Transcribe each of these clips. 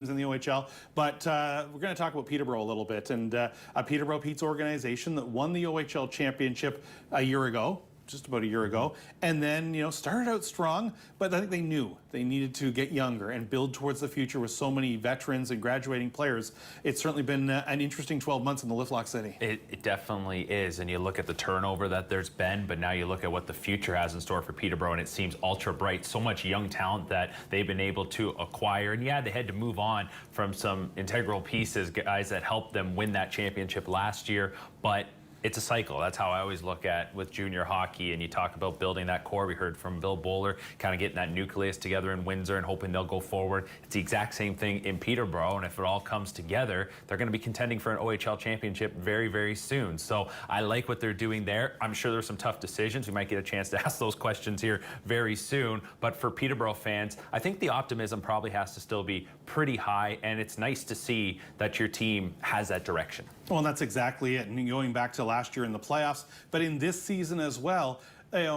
in the OHL, but we're going to talk about Peterborough a little bit, and a Peterborough Pete's organization that won the OHL championship a year ago, just about a year ago, and then, started out strong, but I think they knew they needed to get younger and build towards the future with so many veterans and graduating players. It's certainly been an interesting 12 months in the Liftlock City. It definitely is, and you look at the turnover that there's been, but now you look at what the future has in store for Peterborough, and it seems ultra bright. So much young talent that they've been able to acquire, and yeah, they had to move on from some integral pieces, guys that helped them win that championship last year, but it's a cycle. That's how I always look at with junior hockey, and you talk about building that core. We heard from Bill Bowler, kind of getting that nucleus together in Windsor and hoping they'll go forward. It's the exact same thing in Peterborough, and if it all comes together, they're going to be contending for an OHL championship very, very soon. So I like what they're doing there. I'm sure there's some tough decisions. We might get a chance to ask those questions here very soon, but for Peterborough fans, I think the optimism probably has to still be pretty high, and it's nice to see that your team has that direction. Well, and that's exactly it. And going back to last year in the playoffs, but in this season as well,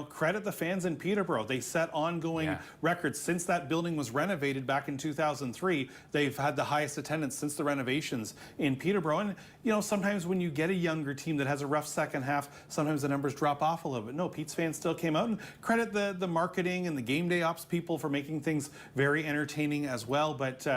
credit the fans in Peterborough. They set ongoing records since that building was renovated back in 2003. They've had the highest attendance since the renovations in Peterborough. And, sometimes when you get a younger team that has a rough second half, sometimes the numbers drop off a little bit. No, Pete's fans still came out, and credit the marketing and the game day ops people for making things very entertaining as well. But,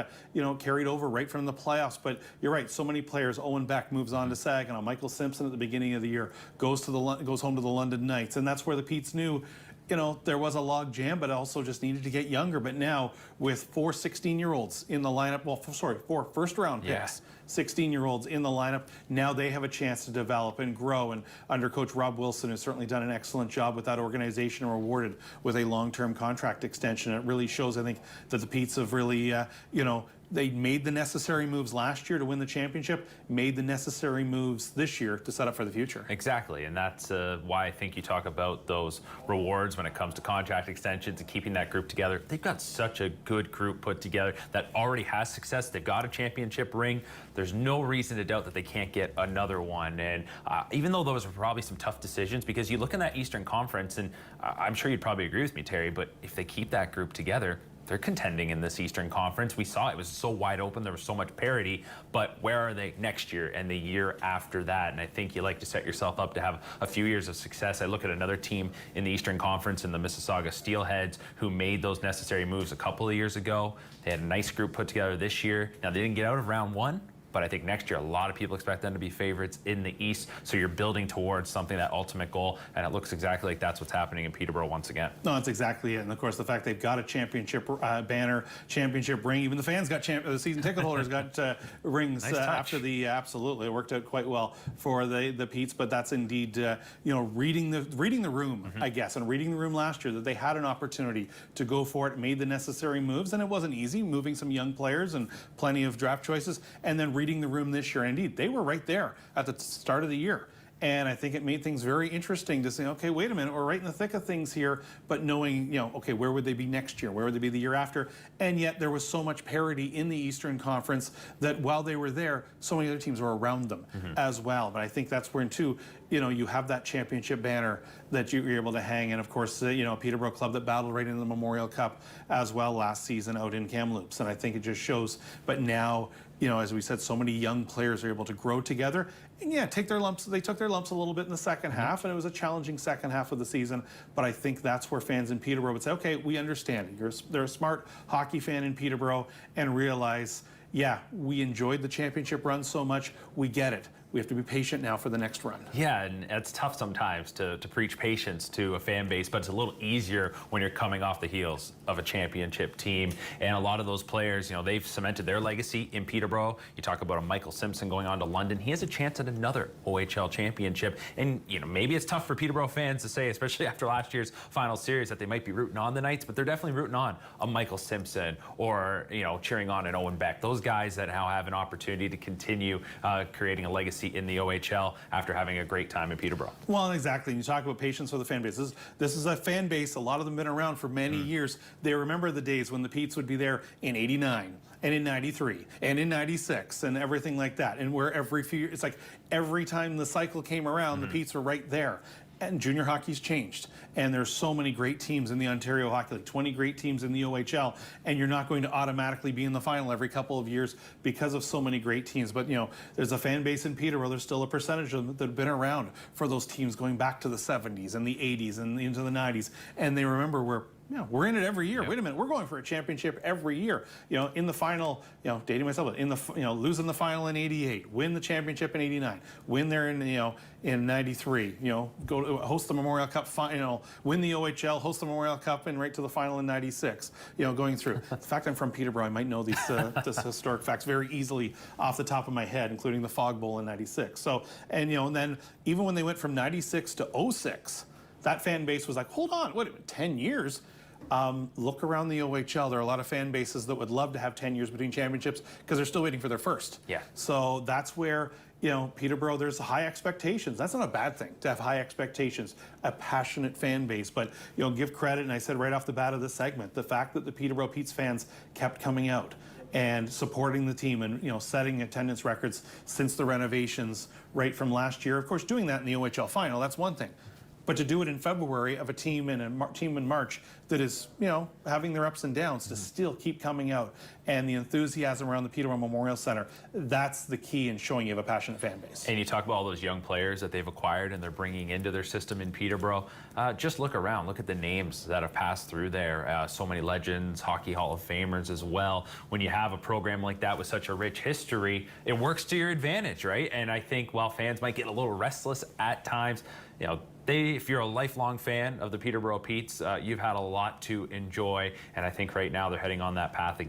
carried over right from the playoffs. But you're right, so many players. Owen Beck moves on to Saginaw. Michael Simpson at the beginning of the year goes home to the London Knights. And that's where the Pete's knew, there was a log jam, but also just needed to get younger. But now with 4 16-year-olds in the lineup, 4 first-round picks, 16-year-olds in the lineup, now they have a chance to develop and grow. And under Coach Rob Wilson, who's certainly done an excellent job with that organization, rewarded with a long-term contract extension. It really shows, I think, that the Petes have really, they made the necessary moves last year to win the championship, made the necessary moves this year to set up for the future. Exactly, and that's why I think you talk about those rewards when it comes to contract extensions and keeping that group together. They've got such a good group put together that already has success. They've got a championship ring. There's no reason to doubt that they can't get another one. And even though those were probably some tough decisions, because you look in that Eastern Conference, and I'm sure you'd probably agree with me, Terry, but if they keep that group together, they're contending in this Eastern Conference. We saw it was so wide open. There was so much parity. But where are they next year and the year after that? And I think you like to set yourself up to have a few years of success. I look at another team in the Eastern Conference in the Mississauga Steelheads who made those necessary moves a couple of years ago. They had a nice group put together this year. Now, they didn't get out of round one, but I think next year a lot of people expect them to be favorites in the East. So you're building towards something, that ultimate goal, and it looks exactly like that's what's happening in Peterborough once again. No, that's exactly it. And of course, the fact they've got a championship banner, championship ring. Even the fans got the season ticket holders got rings nice after the. Absolutely, it worked out quite well for the Petes. But that's indeed reading the room, I guess, and reading the room last year that they had an opportunity to go for it, made the necessary moves, and it wasn't easy moving some young players and plenty of draft choices, and then reading the room this year. And indeed, they were right there at the start of the year. And I think it made things very interesting to say, okay, wait a minute, we're right in the thick of things here, but knowing, okay, where would they be next year? Where would they be the year after? And yet there was so much parity in the Eastern Conference that while they were there, so many other teams were around them as well. But I think that's where, too, you have that championship banner that you're able to hang. And of course, a Peterborough club that battled right into the Memorial Cup as well last season out in Kamloops. And I think it just shows, but now, as we said, so many young players are able to grow together. And yeah, take their lumps. They took their lumps a little bit in the second half, and it was a challenging second half of the season. But I think that's where fans in Peterborough would say, okay, we understand. They're a smart hockey fan in Peterborough and realize, yeah, we enjoyed the championship run so much. We get it. We have to be patient now for the next run. Yeah, and it's tough sometimes to preach patience to a fan base, but it's a little easier when you're coming off the heels of a championship team. And a lot of those players, they've cemented their legacy in Peterborough. You talk about a Michael Simpson going on to London. He has a chance at another OHL championship. And, maybe it's tough for Peterborough fans to say, especially after last year's final series, that they might be rooting on the Knights, but they're definitely rooting on a Michael Simpson or, cheering on an Owen Beck. Those guys that now have an opportunity to continue creating a legacy in the OHL after having a great time in Peterborough. Well, exactly. And you talk about patience for the fan base. This is a fan base. A lot of them have been around for many years. They remember the days when the Petes would be there in '89 and in '93 and in '96 and everything like that. And where every few years, it's like every time the cycle came around, the Petes were right there. And junior hockey's changed, and there's so many great teams in the Ontario Hockey League, 20 great teams in the OHL, and you're not going to automatically be in the final every couple of years because of so many great teams. But there's a fan base in Peterborough. There's still a percentage of them that have been around for those teams going back to the 70s and the 80s and into the 90s, and they remember we're in it every year. Yep. Wait a minute, we're going for a championship every year. In the final, dating myself, losing the final in '88, win the championship in '89, win there in '93. Go to host the Memorial Cup final, win the OHL, host the Memorial Cup, and right to the final in '96. Going through. The fact I'm from Peterborough, I might know these this historic facts very easily off the top of my head, including the Fog Bowl in '96. So, and then even when they went from '96 to '06, that fan base was like, hold on, what, 10 years? Look around the OHL. There are a lot of fan bases that would love to have 10 years between championships because they're still waiting for their first. Yeah. So that's where, Peterborough, there's high expectations. That's not a bad thing to have high expectations, a passionate fan base. But, give credit, and I said right off the bat of this segment, the fact that the Peterborough Petes fans kept coming out and supporting the team and, setting attendance records since the renovations right from last year. Of course, doing that in the OHL final, that's one thing. But to do it in February of a team in March that is, having their ups and downs, to still keep coming out, and the enthusiasm around the Peterborough Memorial Center, that's the key in showing you have a passionate fan base. And you talk about all those young players that they've acquired and they're bringing into their system in Peterborough. Just look around. Look at the names that have passed through there. So many legends, Hockey Hall of Famers as well. When you have a program like that with such a rich history, it works to your advantage, right? And I think while fans might get a little restless at times, if you're a lifelong fan of the Peterborough Petes, you've had a lot to enjoy, and I think right now they're heading on that path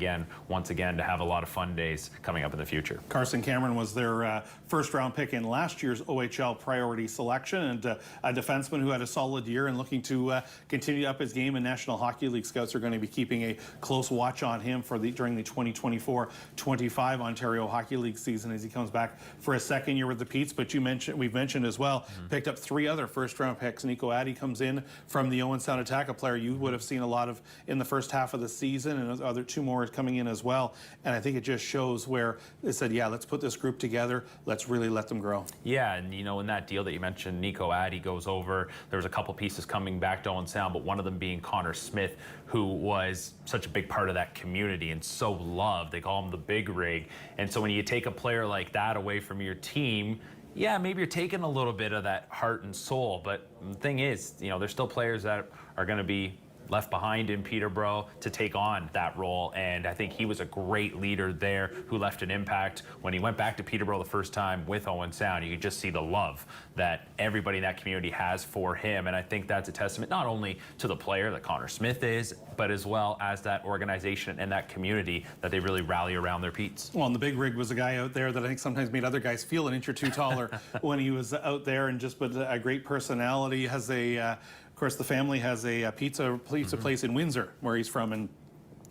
once again, to have a lot of fun days coming up in the future. Carson Cameron was their first-round pick in last year's OHL priority selection, and a defenseman who had a solid year and looking to continue up his game in National Hockey League. Scouts are going to be keeping a close watch on him during the 2024-25 Ontario Hockey League season as he comes back for his second year with the Petes. But we've mentioned as well, picked up 3 other first-round picks. Nico Addy comes in from the Owen Sound Attack, a player you would have seen a lot of in the first half of the season, and other 2 more coming in as well. And I think it just shows where they said, yeah, let's put this group together. Let's really let them grow. Yeah, and in that deal that you mentioned, Nico Addy goes over. There was a couple pieces coming back to Owen Sound, but one of them being Connor Smith, who was such a big part of that community and so loved. They call him the Big Rig. And so when you take a player like that away from your team, yeah, maybe you're taking a little bit of that heart and soul, but the thing is, there's still players that are going to be left behind in Peterborough to take on that role, and I think he was a great leader there who left an impact. When he went back to Peterborough the first time with Owen Sound, you could just see the love that everybody in that community has for him, and I think that's a testament not only to the player that Connor Smith is, but as well as that organization and that community that they really rally around their Petes. Well, and the Big Rig was a guy out there that I think sometimes made other guys feel an inch or two taller when he was out there, and just a great personality. Has of course, the family has a pizza place in Windsor, where he's from, and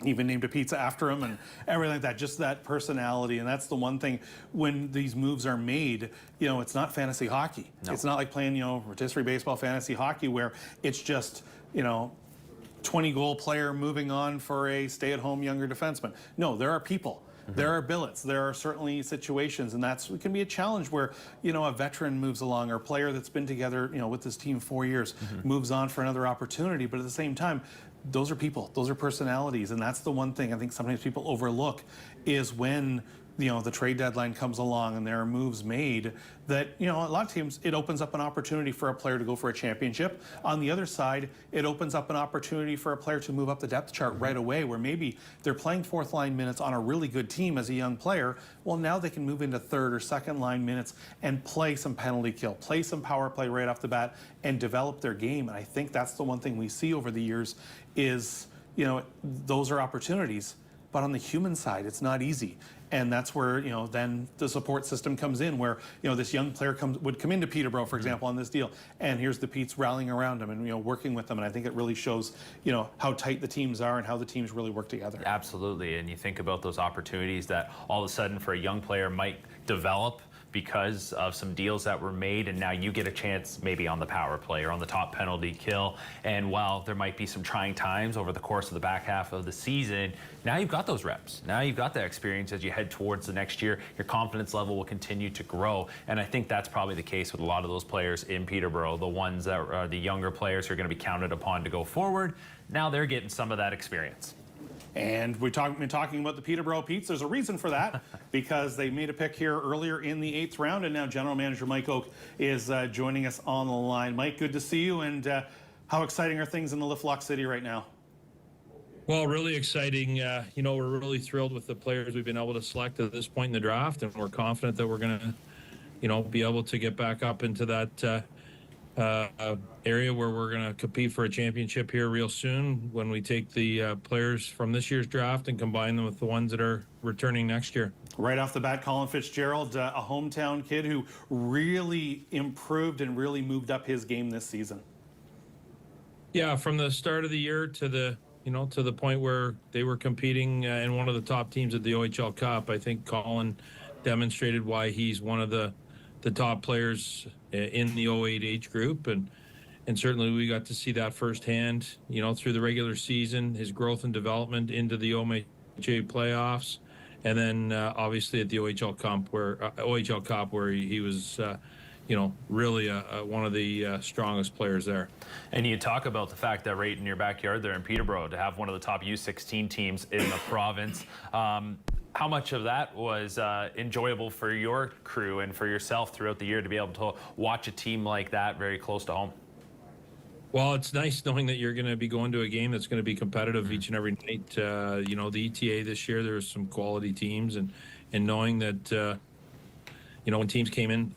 even named a pizza after him and everything like that. Just that personality, and that's the one thing when these moves are made. It's not fantasy hockey. No. It's not like playing rotisserie baseball, fantasy hockey, where it's just 20-goal player moving on for a stay-at-home younger defenseman. No, there are people. There are billets. There are certainly situations, and it can be a challenge where, a veteran moves along, or a player that's been together, with this team 4 years, moves on for another opportunity. But at the same time, those are people. Those are personalities, and that's the one thing I think sometimes people overlook is when the trade deadline comes along and there are moves made that, a lot of teams, it opens up an opportunity for a player to go for a championship. On the other side, it opens up an opportunity for a player to move up the depth chart right away, where maybe they're playing 4th line minutes on a really good team as a young player. Well, now they can move into 3rd or 2nd line minutes and play some penalty kill, play some power play right off the bat, and develop their game. And I think that's the one thing we see over the years is, those are opportunities. But on the human side, it's not easy. And that's where, then the support system comes in, where, this young player would come into Peterborough, for example, on this deal, and here's the Petes rallying around him and, working with them. And I think it really shows, how tight the teams are and how the teams really work together. Absolutely. And you think about those opportunities that all of a sudden for a young player might develop because of some deals that were made, and now you get a chance maybe on the power play or on the top penalty kill. And while there might be some trying times over the course of the back half of the season, now you've got those reps. Now you've got that experience as you head towards the next year. Your confidence level will continue to grow. And I think that's probably the case with a lot of those players in Peterborough, the ones that are the younger players who are going to be counted upon to go forward. Now they're getting some of that experience. And we've been talking about the Peterborough Petes. There's a reason for that, because they made a pick here earlier in the 8th round, and now General Manager Mike Oak is joining us on the line. Mike, good to see you, and how exciting are things in the Lift Lock City right now? Well, really exciting. We're really thrilled with the players we've been able to select at this point in the draft, and we're confident that we're going to, be able to get back up into that area where we're going to compete for a championship here real soon when we take the players from this year's draft and combine them with the ones that are returning next year. Right off the bat, Colin Fitzgerald, a hometown kid who really improved and really moved up his game this season. Yeah, from the start of the year to the point where they were competing in one of the top teams at the OHL Cup, I think Colin demonstrated why he's one of the top players in the 08 age group, and certainly we got to see that firsthand, through the regular season, his growth and development into the OMHA playoffs, and then obviously at the OHL Cup where he was really one of the strongest players there. And you talk about the fact that right in your backyard there in Peterborough, to have one of the top U16 teams in the province, how much of that was enjoyable for your crew and for yourself throughout the year to be able to watch a team like that very close to home? Well, it's nice knowing that you're going to be going to a game that's going to be competitive each and every night. The ETA this year, there's some quality teams, and knowing that, when teams came in,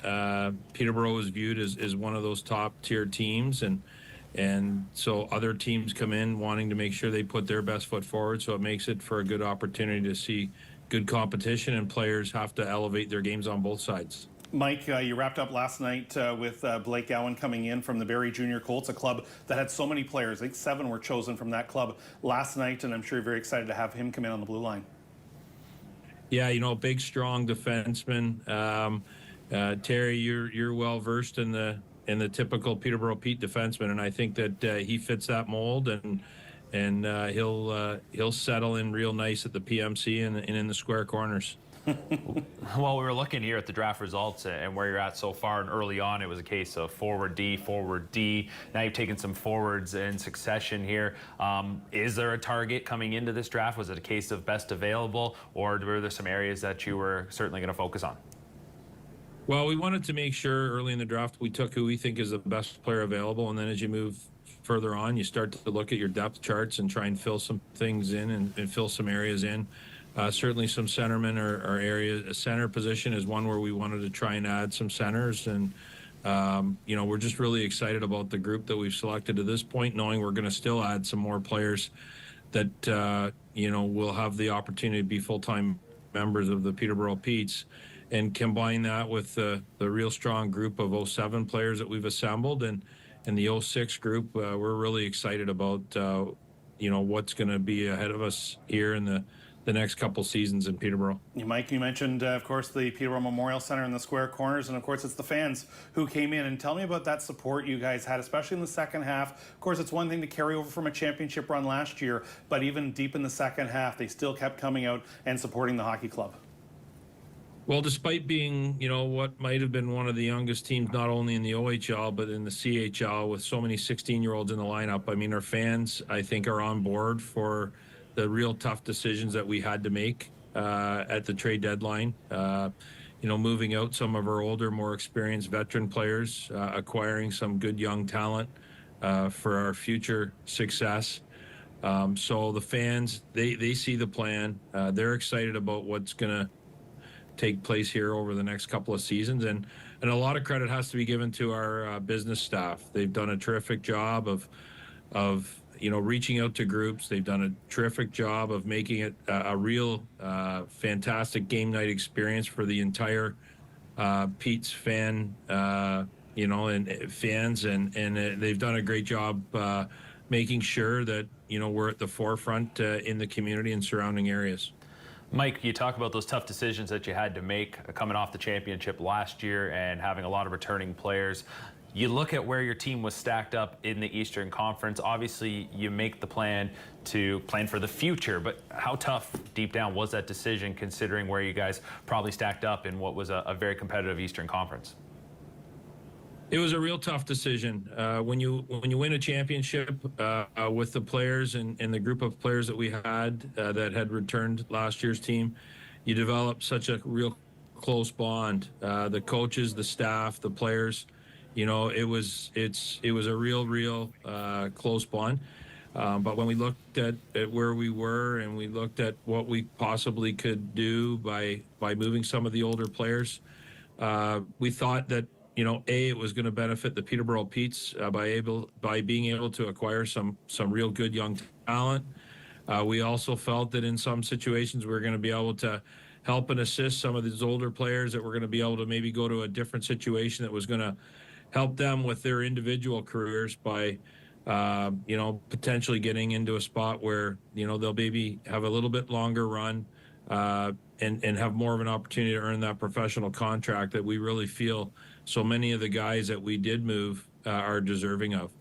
Peterborough was viewed as one of those top tier teams, and so other teams come in wanting to make sure they put their best foot forward, so it makes it for a good opportunity to see good competition, and players have to elevate their games on both sides. Mike, you wrapped up last night with Blake Gowan coming in from the Barrie Junior Colts, a club that had so many players. I think 7 were chosen from that club last night, and I'm sure you're very excited to have him come in on the blue line. Yeah, big, strong defenseman. Terry, you're well versed in the typical Peterborough Pete defenseman, and I think that he fits that mold, and he'll settle in real nice at the PMC and in the square corners. Well, we were looking here at the draft results and where you're at so far, and early on it was a case of forward D. Now you've taken some forwards in succession here. Is there a target coming into this draft? Was it a case of best available, or were there some areas that you were certainly going to focus on? Well, we wanted to make sure early in the draft we took who we think is the best player available, and then as you move further on, you start to look at your depth charts and try and fill some things in and fill some areas in. Certainly some centermen or areas. A center position is one where we wanted to try and add some centers, and we're just really excited about the group that we've selected to this point, knowing we're going to still add some more players that will have the opportunity to be full-time members of the Peterborough Petes, and combine that with the real strong group of 07 players that we've assembled, and the 06 group. We're really excited about what's going to be ahead of us here in the next couple seasons in Peterborough. Mike, you mentioned, of course, the Peterborough Memorial Center in the square corners, and of course it's the fans who came in. And tell me about that support you guys had, especially in the second half. Of course, it's one thing to carry over from a championship run last year, but even deep in the second half, they still kept coming out and supporting the hockey club. Well, despite being, what might have been one of the youngest teams, not only in the OHL, but in the CHL, with so many 16-year-olds in the lineup, I mean, our fans, I think, are on board for the real tough decisions that we had to make at the trade deadline. Moving out some of our older, more experienced veteran players, acquiring some good young talent for our future success. So the fans, they see the plan. They're excited about what's going to take place here over the next couple of seasons, and a lot of credit has to be given to our business staff. They've done a terrific job of reaching out to groups. They've done a terrific job of making it a real fantastic game night experience for the entire Pete's fan and fans, and they've done a great job making sure that we're at the forefront in the community and surrounding areas. Mike, you talk about those tough decisions that you had to make coming off the championship last year and having a lot of returning players. You look at where your team was stacked up in the Eastern Conference. Obviously, you make the plan to plan for the future, but how tough deep down was that decision considering where you guys probably stacked up in what was a very competitive Eastern Conference? It was a real tough decision. When you win a championship with the players and the group of players that we had that had returned last year's team, you develop such a real close bond. The coaches, the staff, the players, you know, it was a real close bond. But when we looked at where we were and we looked at what we possibly could do by moving some of the older players, we thought that, you know, it was going to benefit the Peterborough Petes by being able to acquire some real good young talent. We also felt that in some situations we were going to be able to help and assist some of these older players that were going to be able to maybe go to a different situation that was going to help them with their individual careers by, you know, potentially getting into a spot where, you know, they'll maybe have a little bit longer run and have more of an opportunity to earn that professional contract that we really feel so many of the guys that we did move are deserving of.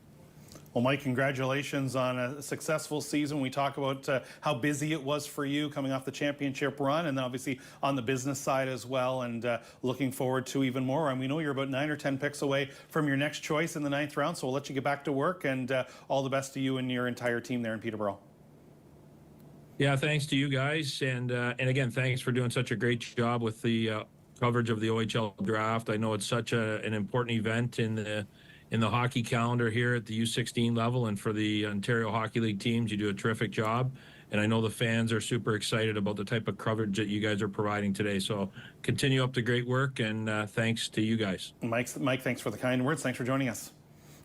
Well, Mike, congratulations on a successful season. We talk about how busy it was for you coming off the championship run, and then obviously on the business side as well, and looking forward to even more. And we know you're about 9 or 10 picks away from your next choice in the 9th round, so we'll let you get back to work, and all the best to you and your entire team there in Peterborough. Yeah, thanks to you guys, and again, thanks for doing such a great job with the coverage of the OHL draft. I know it's such an important event in the hockey calendar here at the U16 level, and for the Ontario Hockey League teams, you do a terrific job. And I know the fans are super excited about the type of coverage that you guys are providing today. So continue up the great work, and thanks to you guys. Mike, thanks for the kind words. Thanks for joining us.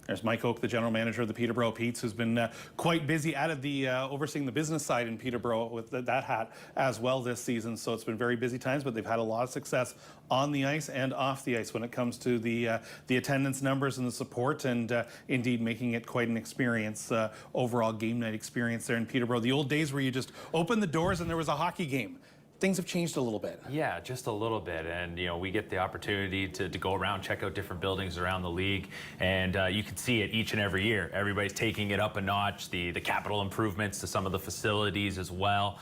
There's Mike Oak, the general manager of the Peterborough Petes, who's been quite busy out of the overseeing the business side in Peterborough with that hat as well this season. So it's been very busy times, but they've had a lot of success on the ice and off the ice when it comes to the attendance numbers and the support, and indeed making it quite an experience, overall game night experience there in Peterborough. The old days where you just opened the doors and there was a hockey game. Things have changed a little bit. Yeah, just a little bit. And, you know, we get the opportunity to go around, check out different buildings around the league. And you can see it each and every year. Everybody's taking it up a notch, the capital improvements to some of the facilities as well.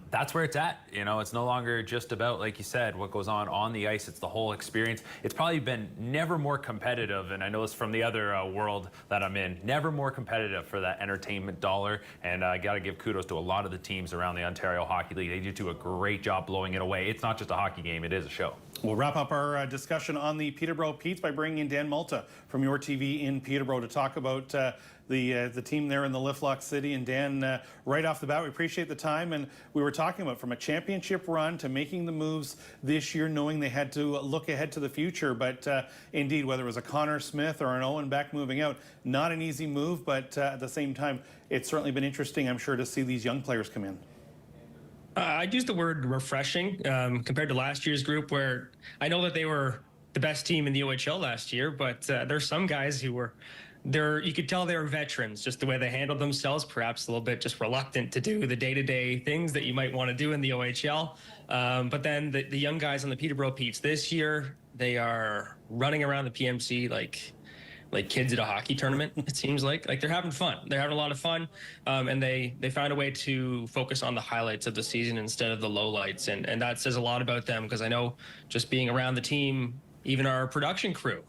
That's where it's at. You know, it's no longer just about, like you said, what goes on the ice. It's the whole experience. It's probably been never more competitive, and I know this from the other world that I'm in, never more competitive for that entertainment dollar. And I got to give kudos to a lot of the teams around the Ontario Hockey League. They do a great job blowing it away. It's not just a hockey game, it is a show. We'll wrap up our discussion on the Peterborough Petes by bringing in Dan Malta from Your TV in Peterborough to talk about the team there in the Liftlock City. And Dan, right off the bat, we appreciate the time. And we were talking about from a championship run to making the moves this year, knowing they had to look ahead to the future. But indeed, whether it was a Connor Smith or an Owen Beck moving out, not an easy move. But at the same time, it's certainly been interesting, I'm sure, to see these young players come in. I'd use the word refreshing compared to last year's group, where I know that they were the best team in the OHL last year, but there's some guys who were you could tell they were veterans, just the way they handled themselves, perhaps a little bit just reluctant to do the day-to-day things that you might want to do in the OHL. But then the young guys on the Peterborough Petes this year, they are running around the PMC like kids at a hockey tournament. It seems like they're having fun. They're having a lot of fun, and they found a way to focus on the highlights of the season instead of the lowlights, and that says a lot about them, because I know just being around the team, even our production crew,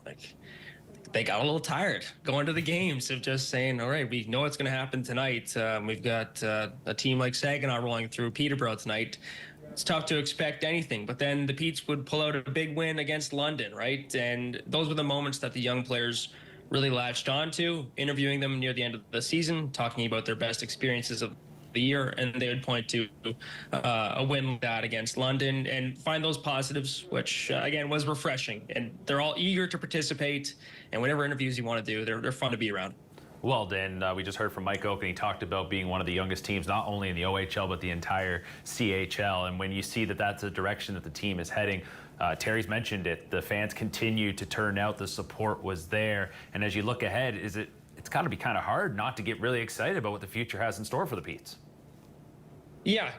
they got a little tired going to the games of just saying, all right, we know what's going to happen tonight. We've got a team like Saginaw rolling through Peterborough tonight. It's tough to expect anything, but then the Petes would pull out a big win against London, right? And those were the moments that the young players really latched onto, interviewing them near the end of the season, talking about their best experiences of the year, and they would point to a win like that against London and find those positives, which again was refreshing. And they're all eager to participate, and whatever interviews you want to do, they're fun to be around. Well, Dan, we just heard from Mike Oak, and he talked about being one of the youngest teams, not only in the OHL, but the entire CHL. And when you see that that's the direction that the team is heading, Terry's mentioned it, the fans continue to turn out, the support was there. And as you look ahead, it's got to be kind of hard not to get really excited about what the future has in store for the Petes. Yeah,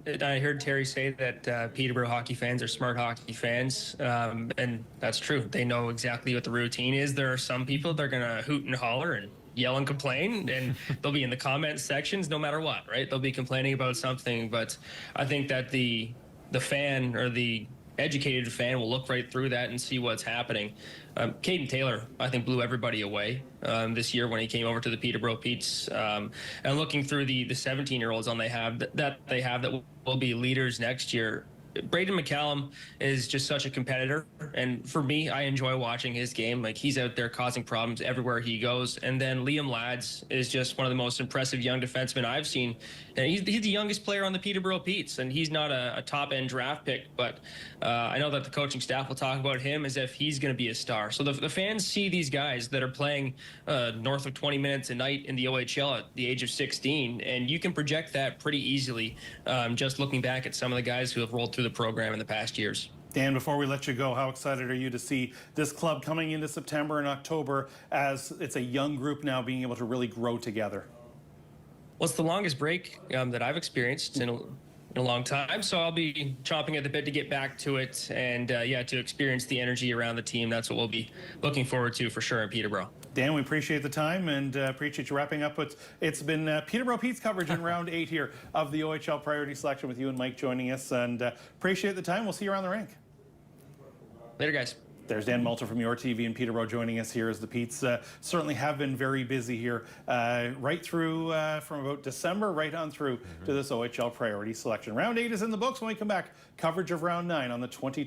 I heard Terry say that Peterborough hockey fans are smart hockey fans, and that's true. They know exactly what the routine is. There are some people that are going to hoot and holler and yell and complain, and they'll be in the comment sections no matter what, right? They'll be complaining about something, but I think that the fan or the educated fan will look right through that and see what's happening. Caden Taylor, I think, blew everybody away this year when he came over to the Peterborough Petes. And looking through the 17-year-olds on that will be leaders next year. Braden McCallum is just such a competitor, and for me, I enjoy watching his game. Like, he's out there causing problems everywhere he goes. And then Liam Lads is just one of the most impressive young defensemen I've seen. And he's the youngest player on the Peterborough Petes, and he's not a top-end draft pick, but I know that the coaching staff will talk about him as if he's going to be a star. So the fans see these guys that are playing north of 20 minutes a night in the OHL at the age of 16, and you can project that pretty easily just looking back at some of the guys who have rolled through the program in the past years. Dan, before we let you go, how excited are you to see this club coming into September and October as it's a young group now being able to really grow together? Well, it's the longest break that I've experienced in a long time, so I'll be chomping at the bit to get back to it and, to experience the energy around the team. That's what we'll be looking forward to for sure in Peterborough. Dan, we appreciate the time and appreciate you wrapping up. It's been Peterborough Pete's coverage in round 8 here of the OHL Priority Selection with you and Mike joining us, and appreciate the time. We'll see you around the rink. Later, guys. There's Dan Moulter from Your TV in Peterborough joining us here as the Petes certainly have been very busy here right through from about December right on through to this OHL Priority Selection. Round 8 is in the books. When we come back, coverage of Round 9 on the 2020